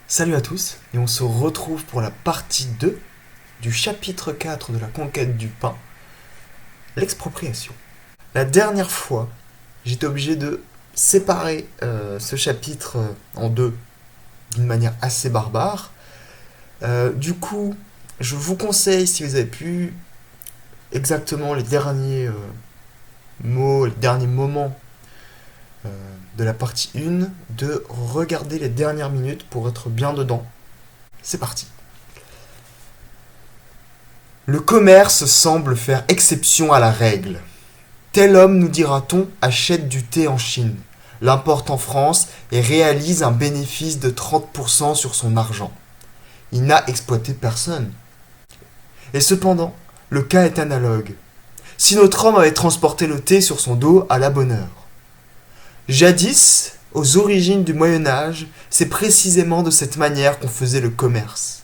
Salut à tous, et on se retrouve pour la partie 2 du chapitre 4 de la conquête du pain, l'expropriation. La dernière fois, j'étais obligé de séparer ce chapitre en deux d'une manière assez barbare. Du coup, je vous conseille, si vous avez pu, exactement les derniers mots, les derniers moments de la partie 1, de regarder les dernières minutes pour être bien dedans. C'est parti. Le commerce semble faire exception à la règle. Tel homme, nous dira-t-on, achète du thé en Chine, l'importe en France et réalise un bénéfice de 30% sur son argent. Il n'a exploité personne. Et cependant, le cas est analogue. Si notre homme avait transporté le thé sur son dos à la bonne heure. Jadis, aux origines du Moyen-Âge, c'est précisément de cette manière qu'on faisait le commerce.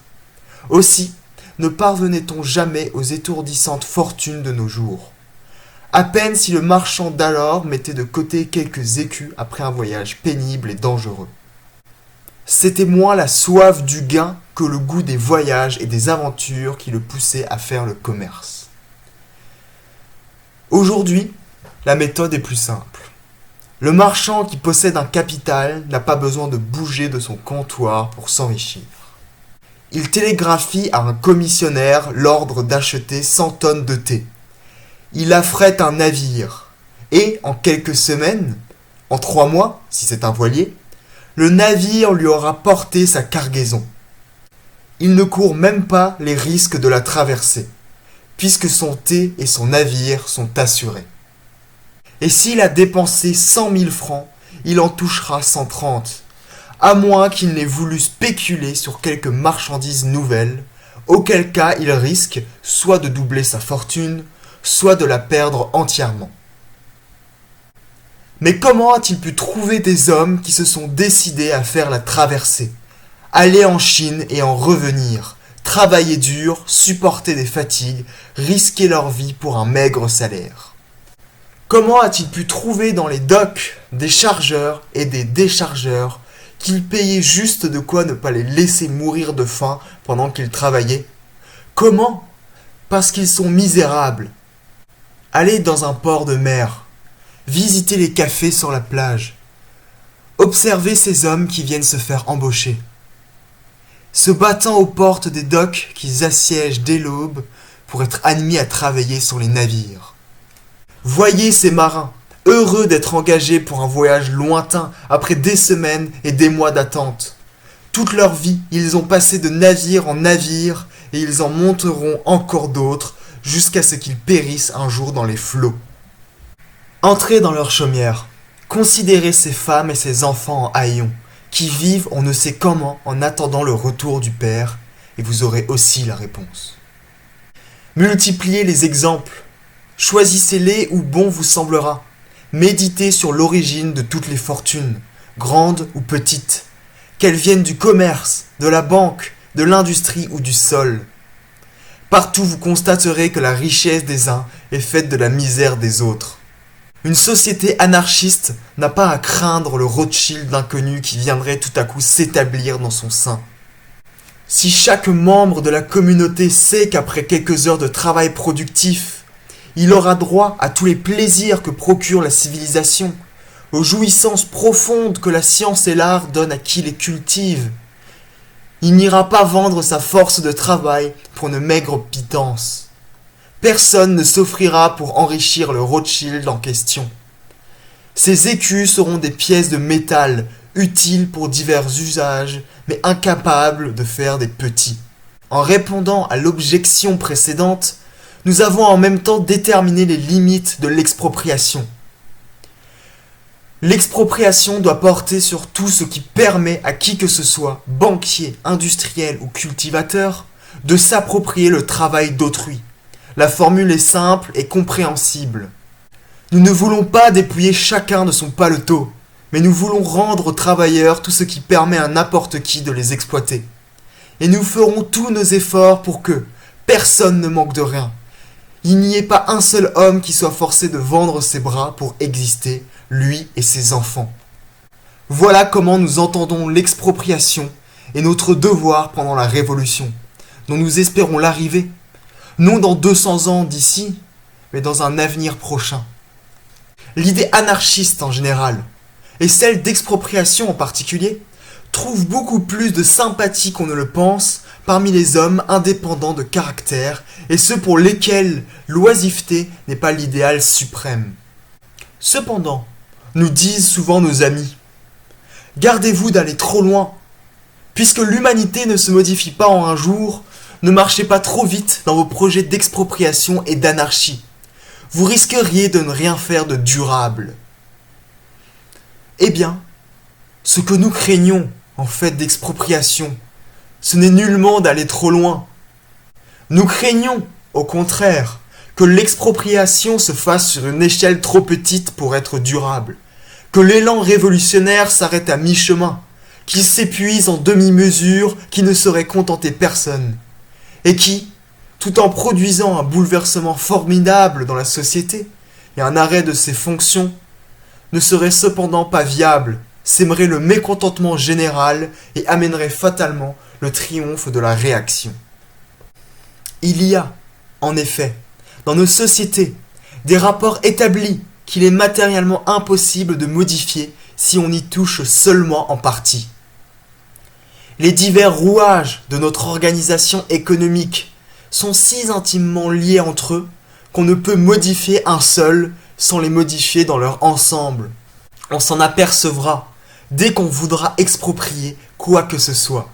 Aussi, ne parvenait-on jamais aux étourdissantes fortunes de nos jours. À peine si le marchand d'alors mettait de côté quelques écus après un voyage pénible et dangereux. C'était moins la soif du gain que le goût des voyages et des aventures qui le poussait à faire le commerce. Aujourd'hui, la méthode est plus simple. Le marchand qui possède un capital n'a pas besoin de bouger de son comptoir pour s'enrichir. Il télégraphie à un commissionnaire l'ordre d'acheter 100 tonnes de thé. Il affrète un navire. Et, en quelques semaines, en 3 mois, si c'est un voilier, le navire lui aura porté sa cargaison. Il ne court même pas les risques de la traversée, puisque son thé et son navire sont assurés. Et s'il a dépensé 100 000 francs, il en touchera 130, à moins qu'il n'ait voulu spéculer sur quelques marchandises nouvelles, auquel cas il risque soit de doubler sa fortune, soit de la perdre entièrement. Mais comment a-t-il pu trouver des hommes qui se sont décidés à faire la traversée, aller en Chine et en revenir, travailler dur, supporter des fatigues, risquer leur vie pour un maigre salaire? Comment a-t-il pu trouver dans les docks des chargeurs et des déchargeurs qu'ils payaient juste de quoi ne pas les laisser mourir de faim pendant qu'ils travaillaient? Comment? Parce qu'ils sont misérables. Allez dans un port de mer, visitez les cafés sur la plage, observez ces hommes qui viennent se faire embaucher, se battant aux portes des docks qu'ils assiègent dès l'aube pour être admis à travailler sur les navires. Voyez ces marins, heureux d'être engagés pour un voyage lointain après des semaines et des mois d'attente. Toute leur vie, ils ont passé de navire en navire et ils en monteront encore d'autres jusqu'à ce qu'ils périssent un jour dans les flots. Entrez dans leur chaumière, considérez ces femmes et ces enfants en haillons qui vivent on ne sait comment en attendant le retour du Père et vous aurez aussi la réponse. Multipliez les exemples. Choisissez-les où bon vous semblera. Méditez sur l'origine de toutes les fortunes, grandes ou petites, qu'elles viennent du commerce, de la banque, de l'industrie ou du sol. Partout vous constaterez que la richesse des uns est faite de la misère des autres. Une société anarchiste n'a pas à craindre le Rothschild inconnu qui viendrait tout à coup s'établir dans son sein. Si chaque membre de la communauté sait qu'après quelques heures de travail productif, il aura droit à tous les plaisirs que procure la civilisation, aux jouissances profondes que la science et l'art donnent à qui les cultive. Il n'ira pas vendre sa force de travail pour une maigre pitance. Personne ne s'offrira pour enrichir le Rothschild en question. Ces écus seront des pièces de métal, utiles pour divers usages, mais incapables de faire des petits. En répondant à l'objection précédente, nous avons en même temps déterminé les limites de l'expropriation. L'expropriation doit porter sur tout ce qui permet à qui que ce soit, banquier, industriel ou cultivateur, de s'approprier le travail d'autrui. La formule est simple et compréhensible. Nous ne voulons pas dépouiller chacun de son paletot, mais nous voulons rendre aux travailleurs tout ce qui permet à n'importe qui de les exploiter. Et nous ferons tous nos efforts pour que personne ne manque de rien. Il n'y ait pas un seul homme qui soit forcé de vendre ses bras pour exister, lui et ses enfants. Voilà comment nous entendons l'expropriation et notre devoir pendant la Révolution, dont nous espérons l'arrivée, non dans 200 ans d'ici, mais dans un avenir prochain. L'idée anarchiste en général, et celle d'expropriation en particulier, trouve beaucoup plus de sympathie qu'on ne le pense parmi les hommes indépendants de caractère et ceux pour lesquels l'oisiveté n'est pas l'idéal suprême. Cependant, nous disent souvent nos amis, gardez-vous d'aller trop loin. Puisque l'humanité ne se modifie pas en un jour, ne marchez pas trop vite dans vos projets d'expropriation et d'anarchie. Vous risqueriez de ne rien faire de durable. Eh bien, ce que nous craignons en fait d'expropriation, ce n'est nullement d'aller trop loin. Nous craignons, au contraire, que l'expropriation se fasse sur une échelle trop petite pour être durable, que l'élan révolutionnaire s'arrête à mi-chemin, qu'il s'épuise en demi-mesure qui ne saurait contenter personne, et qui, tout en produisant un bouleversement formidable dans la société et un arrêt de ses fonctions, ne serait cependant pas viable, sèmerait le mécontentement général et amènerait fatalement le triomphe de la réaction. Il y a, en effet, dans nos sociétés, des rapports établis qu'il est matériellement impossible de modifier si on y touche seulement en partie. Les divers rouages de notre organisation économique sont si intimement liés entre eux qu'on ne peut modifier un seul sans les modifier dans leur ensemble. On s'en apercevra dès qu'on voudra exproprier quoi que ce soit.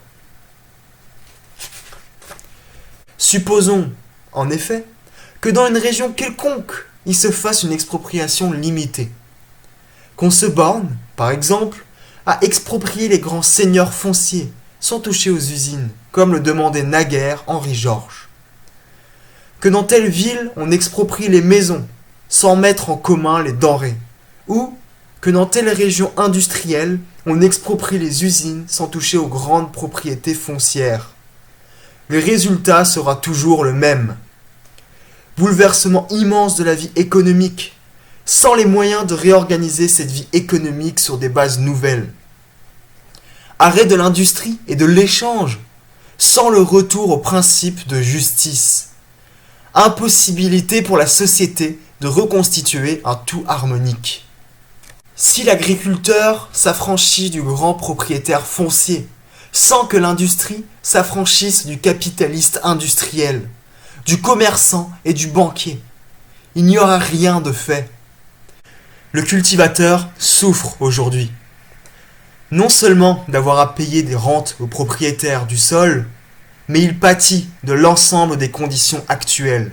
Supposons, en effet, que dans une région quelconque, il se fasse une expropriation limitée. Qu'on se borne, par exemple, à exproprier les grands seigneurs fonciers, sans toucher aux usines, comme le demandait naguère Henri Georges. Que dans telle ville, on exproprie les maisons, sans mettre en commun les denrées. Ou que dans telle région industrielle, on exproprie les usines sans toucher aux grandes propriétés foncières. Le résultat sera toujours le même. Bouleversement immense de la vie économique, sans les moyens de réorganiser cette vie économique sur des bases nouvelles. Arrêt de l'industrie et de l'échange, sans le retour au principe de justice. Impossibilité pour la société de reconstituer un tout harmonique. Si l'agriculteur s'affranchit du grand propriétaire foncier, sans que l'industrie s'affranchisse du capitaliste industriel, du commerçant et du banquier, il n'y aura rien de fait. Le cultivateur souffre aujourd'hui. Non seulement d'avoir à payer des rentes aux propriétaires du sol, mais il pâtit de l'ensemble des conditions actuelles.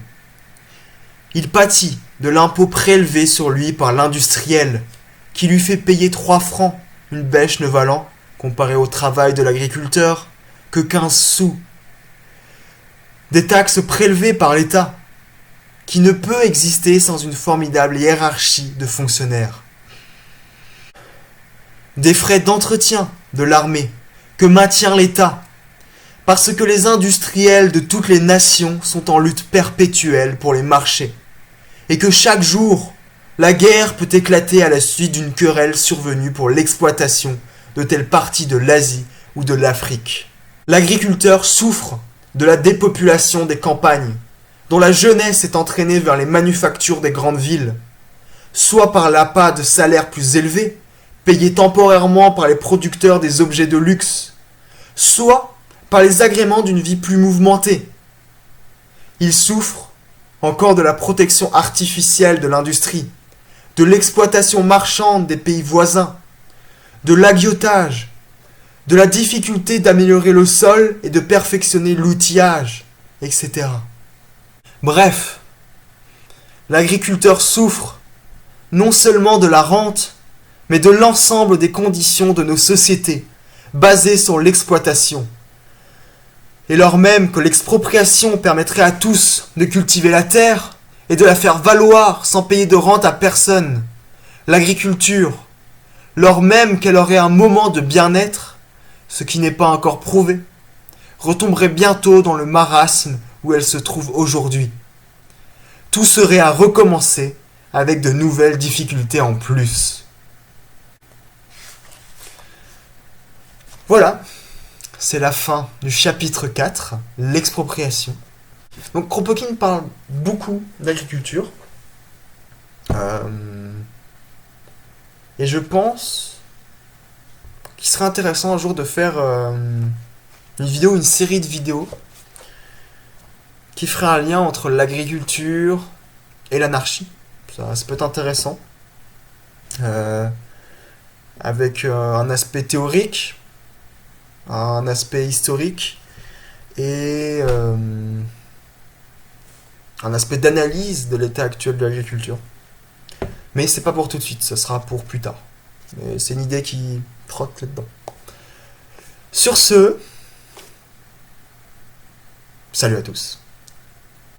Il pâtit de l'impôt prélevé sur lui par l'industriel, qui lui fait payer 3 francs, une bêche ne valant, comparé au travail de l'agriculteur, que 15 sous. Des taxes prélevées par l'État, qui ne peut exister sans une formidable hiérarchie de fonctionnaires. Des frais d'entretien de l'armée que maintient l'État, parce que les industriels de toutes les nations sont en lutte perpétuelle pour les marchés, et que chaque jour, la guerre peut éclater à la suite d'une querelle survenue pour l'exploitation de telle partie de l'Asie ou de l'Afrique. L'agriculteur souffre de la dépopulation des campagnes, dont la jeunesse est entraînée vers les manufactures des grandes villes, soit par l'appât de salaires plus élevés, payés temporairement par les producteurs des objets de luxe, soit par les agréments d'une vie plus mouvementée. Il souffre encore de la protection artificielle de l'industrie, de l'exploitation marchande des pays voisins, de l'agiotage, de la difficulté d'améliorer le sol et de perfectionner l'outillage, etc. Bref, l'agriculteur souffre non seulement de la rente, mais de l'ensemble des conditions de nos sociétés, basées sur l'exploitation. Et lors même que l'expropriation permettrait à tous de cultiver la terre et de la faire valoir sans payer de rente à personne, l'agriculture, lors même qu'elle aurait un moment de bien-être, ce qui n'est pas encore prouvé, retomberait bientôt dans le marasme où elle se trouve aujourd'hui. Tout serait à recommencer avec de nouvelles difficultés en plus. Voilà, c'est la fin du chapitre 4, l'expropriation. Donc Kropotkin parle beaucoup d'agriculture. Et je pense qu'il serait intéressant un jour de faire une série de vidéos qui ferait un lien entre l'agriculture et l'anarchie. Ça peut être intéressant. Avec un aspect théorique, un aspect historique et un aspect d'analyse de l'état actuel de l'agriculture. Mais c'est pas pour tout de suite, ça sera pour plus tard. Mais c'est une idée qui trotte là-dedans. Sur ce, salut à tous.